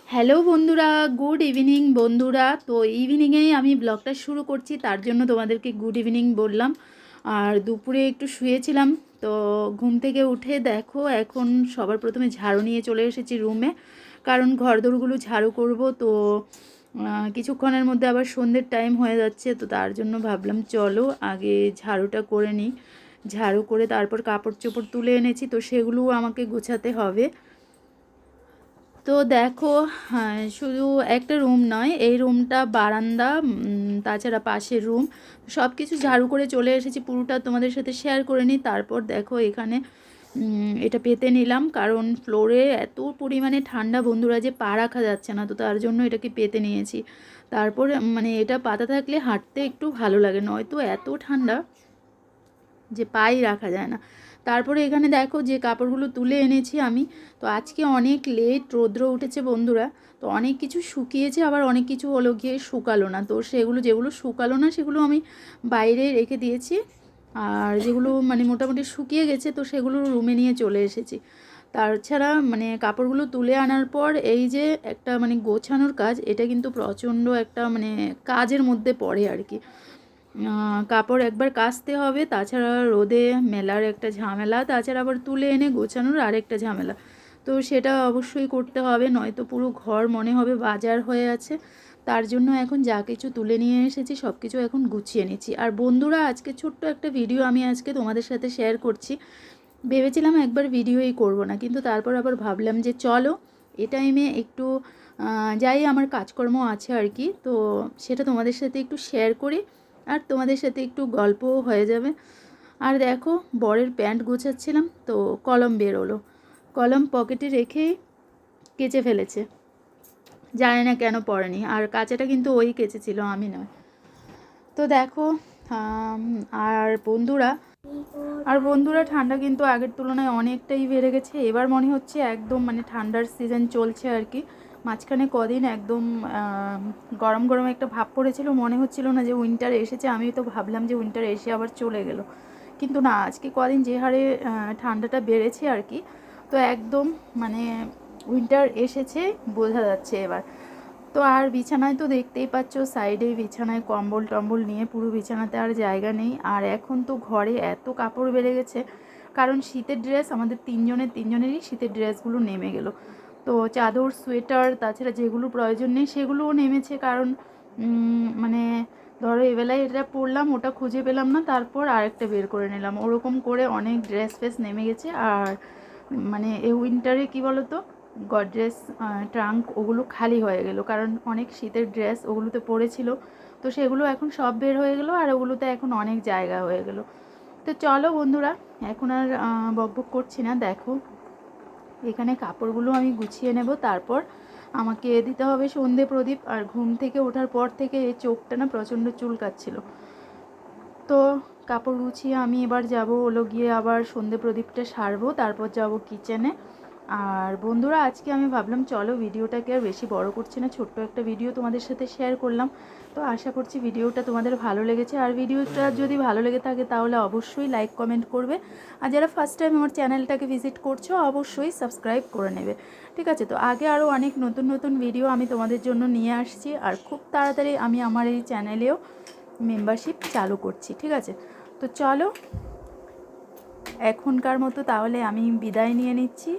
Hello বন্ধুরা, good evening বন্ধুরা। তো ইভিনিংয়েই আমি ব্লগটা শুরু করছি, তার জন্য তোমাদেরকে গুড ইভিনিং বললাম। আর দুপুরে একটু শুয়েছিলাম, তো ঘুম থেকে উঠে দেখো এখন সবার প্রথমে ঝাড়ু নিয়ে চলে এসেছি রুমে, কারণ ঘরদোরগুলো ঝাড়ু করব। তো কিছুক্ষণের মধ্যে আবার সন্ধ্যের টাইম হয়ে যাচ্ছে, তো তার জন্য ভাবলাম চলো আগে ঝাড়ুটা করে নিই। ঝাড়ু করে তারপর কাপড় চোপড় তুলে এনেছি, তো সেগুলোও আমাকে গোছাতে হবে। তো দেখো, হ্যাঁ, শুধু একটা রুম নয়, এই রুমটা বারান্দা, তাছাড়া পাশের রুম, সব কিছু ঝাড়ু করে চলে এসেছি। পুরোটা তোমাদের সাথে শেয়ার করে নিই। তারপর দেখো এখানে এটা পেতে নিলাম, কারণ ফ্লোরে এত পরিমাণে ঠান্ডা বন্ধুরা যে পা রাখা যাচ্ছে না, তো তার জন্য এটাকে পেতে নিয়েছি। তারপর মানে এটা পাতা থাকলে হাঁটতে একটু ভালো লাগে, নয়তো এত ঠান্ডা যে পাই রাখা যায় না। তারপরে এখানে দেখো যে কাপড়গুলো তুলে এনেছি আমি। তো আজকে অনেক লেট রৌদ্র উঠেছে বন্ধুরা, তো অনেক কিছু শুকিয়েছে, আবার অনেক কিছু হলো গিয়ে শুকালো না। তো সেগুলো যেগুলো শুকালো না সেগুলো আমি বাইরে রেখে দিয়েছি, আর যেগুলো মানে মোটামুটি শুকিয়ে গেছে তো সেগুলো রুমে নিয়ে চলে এসেছি। তাছাড়া মানে কাপড়গুলো তুলে আনার পর এই যে একটা মানে গোছানোর কাজ, এটা কিন্তু প্রচণ্ড একটা মানে কাজের মধ্যে পড়ে আর কি। কাপড় একবার কাচতে হবে, তাছাড়া রোদে মেলার একটা ঝামেলা, তাছাড়া আবার তুলে এনে গোছানোর আরেকটা ঝামেলা। তো সেটা অবশ্যই করতে হবে, নয়তো পুরো ঘর মনে হবে বাজার হয়ে আছে। তার জন্য এখন যা কিছু তুলে নিয়ে এসেছি সব কিছু এখন গুছিয়ে নিচ্ছি। আর বন্ধুরা, আজকে ছোট্ট একটা ভিডিও আমি আজকে তোমাদের সাথে শেয়ার করছি। ভেবেছিলাম একবার ভিডিওই করব না, কিন্তু তারপর আবার ভাবলাম যে চলো এ টাইমে একটু যাই, আমার কাজকর্ম আছে আর কি, তো সেটা তোমাদের সাথে একটু শেয়ার করি, আর তোমাদের সাথে একটু গল্পও হয়ে যাবে। আর দেখো, বরের প্যান্ট গোছাচ্ছিলাম তো কলম বেরোলো, কলম পকেটে রেখেই কেচে ফেলেছে। জানি না কেন পড়েনি, আর কাচাটা কিন্তু ওই কেচেছিল, আমি নয়। তো দেখো, আম, আর বন্ধুরা আর বন্ধুরা ঠান্ডা কিন্তু আগের তুলনায় অনেকটাই বেড়ে গেছে। এবার মনে হচ্ছে একদম মানে ঠান্ডার সিজন চলছে আর কি। মাঝখানে কদিন একদম গরম গরম একটা ভাব পড়েছিল, মনে হচ্ছিল না যে উইন্টার এসেছে। আমি তো ভাবলাম যে উইন্টার এসে আবার চলে গেল, কিন্তু না, আজকে কদিন যে হারে ঠান্ডাটা বেড়েছে আর কি, তো একদম মানে উইন্টার এসেছে বোঝা যাচ্ছে এবার। তো আর বিছানায় তো দেখতেই পাচ্ছ, সাইডে বিছানায় কম্বল টম্বল নিয়ে পুরো বিছানাতে আর জায়গা নেই। আর এখন তো ঘরে এত কাপড় বেড়ে গেছে, কারণ শীতের ড্রেস আমাদের তিনজনেরই শীতের ড্রেসগুলো নেমে গেল। তো চাদর, সোয়েটার, তাছাড়া যেগুলো প্রয়োজন নেই সেগুলোও নেমেছে, কারণ মানে ধরো এবেলায় এটা পরলাম, ওটা খুঁজে পেলাম না, তারপর আরেকটা বের করে নিলাম, ওরকম করে অনেক ড্রেস ফ্রেস নেমে গেছে। আর মানে এই উইন্টারে কী বলো তো, গডরেজ ট্রাঙ্ক ওগুলো খালি হয়ে গেল, কারণ অনেক শীতের ড্রেস ওগুলোতে পড়েছিল, তো সেগুলো এখন সব বের হয়ে গেল, আর ওগুলোতে এখন অনেক জায়গা হয়ে গেল। তো চলো বন্ধুরা, এখন আর বকবক করছি না। দেখো এখানে কাপড়গুলো আমি গুছিয়ে নেব, তারপর আমাকে দিতে হবে সন্ধে প্রদীপ। আর ঘুম থেকে ওঠার পর থেকে এই চোখটা না প্রচণ্ড চুলকাচ্ছিল। তো কাপড় গুছিয়ে আমি এবার যাব হলো গিয়ে আবার সন্ধে প্রদীপটা সারবো, তারপর যাব কিচেনে। আর বন্ধুরা, আজকে আমি ভাবলাম চলো ভিডিওটাকে আর বেশি বড় করছি না, ছোট্ট একটা ভিডিও তোমাদের সাথে শেয়ার করলাম। তো আশা করছি ভিডিওটা তোমাদের ভালো লেগেছে, আর ভিডিওটা যদি ভালো লেগে থাকে তাহলে অবশ্যই লাইক কমেন্ট করবে। আর যারা ফার্স্ট টাইম আমার চ্যানেলটাকে ভিজিট করছো অবশ্যই সাবস্ক্রাইব করে নেবে, ঠিক আছে? তো আগে আরও অনেক নতুন নতুন ভিডিও আমি তোমাদের জন্য নিয়ে আসছি, আর খুব তাড়াতাড়ি আমি আমার এই চ্যানেলেও মেম্বারশিপ চালু করছি, ঠিক আছে? তো চলো এখনকার মতো তাহলে আমি বিদায় নিয়ে নিচ্ছি।